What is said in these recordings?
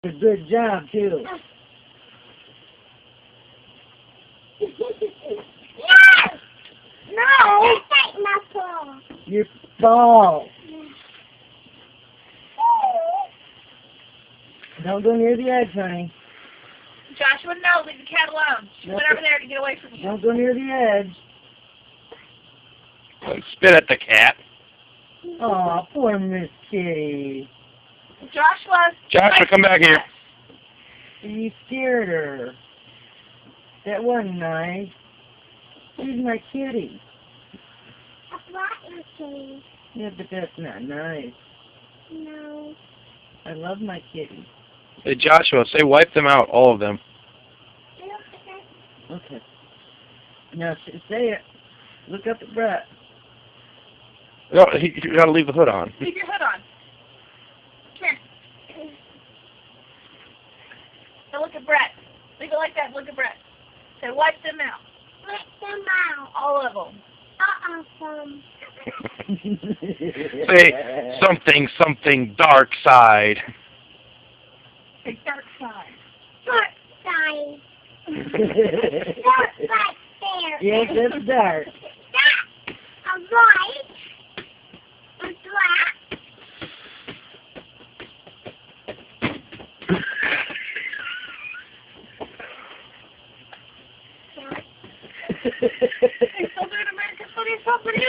A good job, too. Yes! No! Take my paw. Your ball. Don't go near the edge, honey. Joshua, no, leave the cat alone. She went over there to get away from you. Don't go near the edge. Don't spit at the cat. Aw, poor Miss Kitty. Joshua, come back here. You scared her. That wasn't nice. She's my kitty. I brought your kitty. Yeah, but that's not nice. No. I love my kitty. Hey, Joshua, say wipe them out, all of them. Okay. Now, say it. Look up at Brett. No, you gotta leave the hood on. Leave your hood on. Come here. Now look at Brett. Leave it like that. Look at Brett. Say, wipe them out. Wipe them out. All of them. Some. Say something dark side. Say dark side. Dark side. Dark side there. Yes, that's dark. That. A white. A black. Hey, so they're in American Funny Somebody is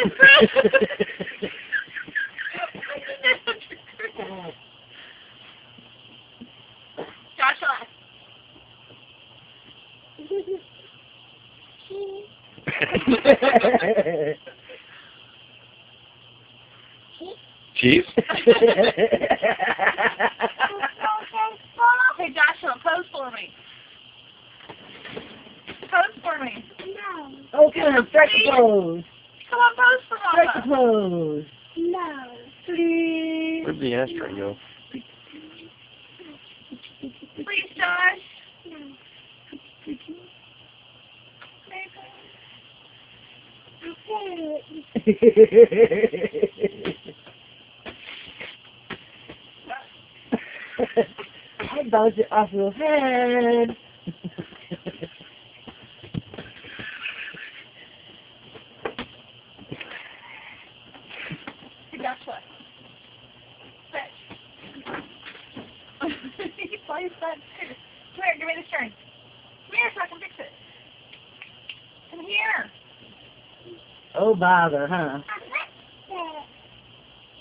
Joshua. Cheese? Hey, Joshua, pose for me. Pose for me. No. Okay, strike the pose. Come on, pose for Strike the Mama. pose. No. Please. Where'd the ashtray go? Please, Josh. No. I bounced it off your head. Hey, Joshua. Fetch. Why is that? Come here, give me the string. Come here so I can fix it. Come here. Oh, bother, huh?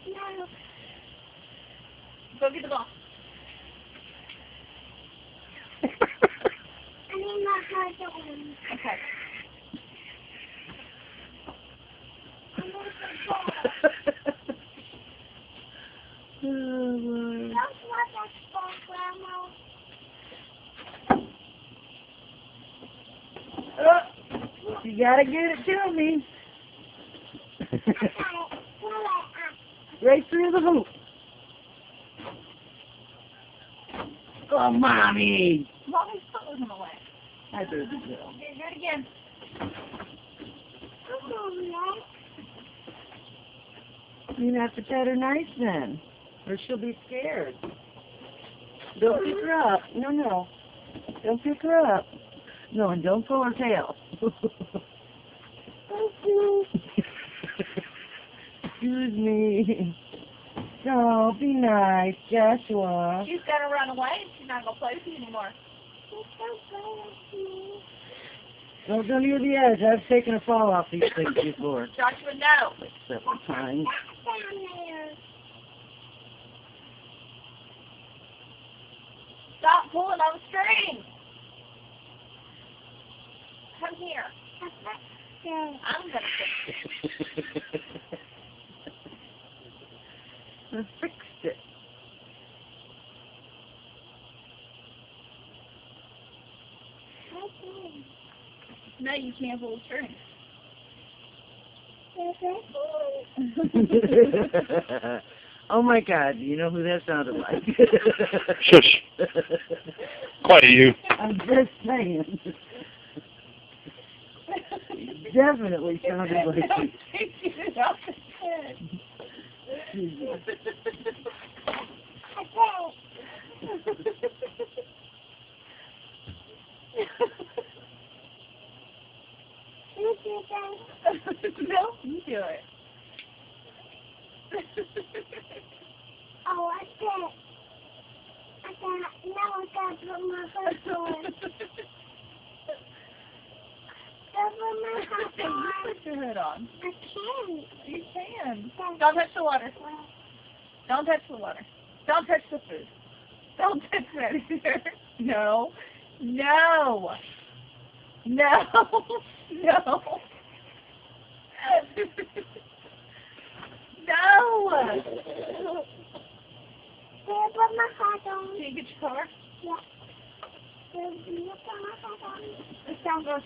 No. Go get the ball. I need my hard one. Okay. I'm going to ball. Oh, Lord. Don't want that ball, Grandma. Oh, you gotta get it to me. I got it. Pull it up. Right through the hoop. Oh, Mommy. Mommy's pulling him away. I threw the girl. Here, do it again. You have to pet her nice then, or she'll be scared. Don't pick her up. No, no. Don't pick her up. No, and don't pull her tail. Excuse me. Oh, be nice, Joshua. She's gonna run away and she's not gonna play with you anymore. Don't go near the edge. I've taken a fall off these things before. Joshua, no. Several times. Stop pulling on the string. Come here. I'm gonna fix it. I fixed it. No, you can't pull the string. Oh my God, you know who that sounded like? Shush. Quiet, you. I'm just saying. Definitely sounded like you. Taking it off his head. Okay. You do it. Oh, I did. Now I gotta put my hood on. Gotta put my hood You on. put your hood on. I can't. You can. Don't touch the water. Don't touch the water. Don't touch the food. Don't touch that either. No. No. No. No. No. Can I put my hat on? Can you get your car? Yeah. Can you put my hat on? Let's go.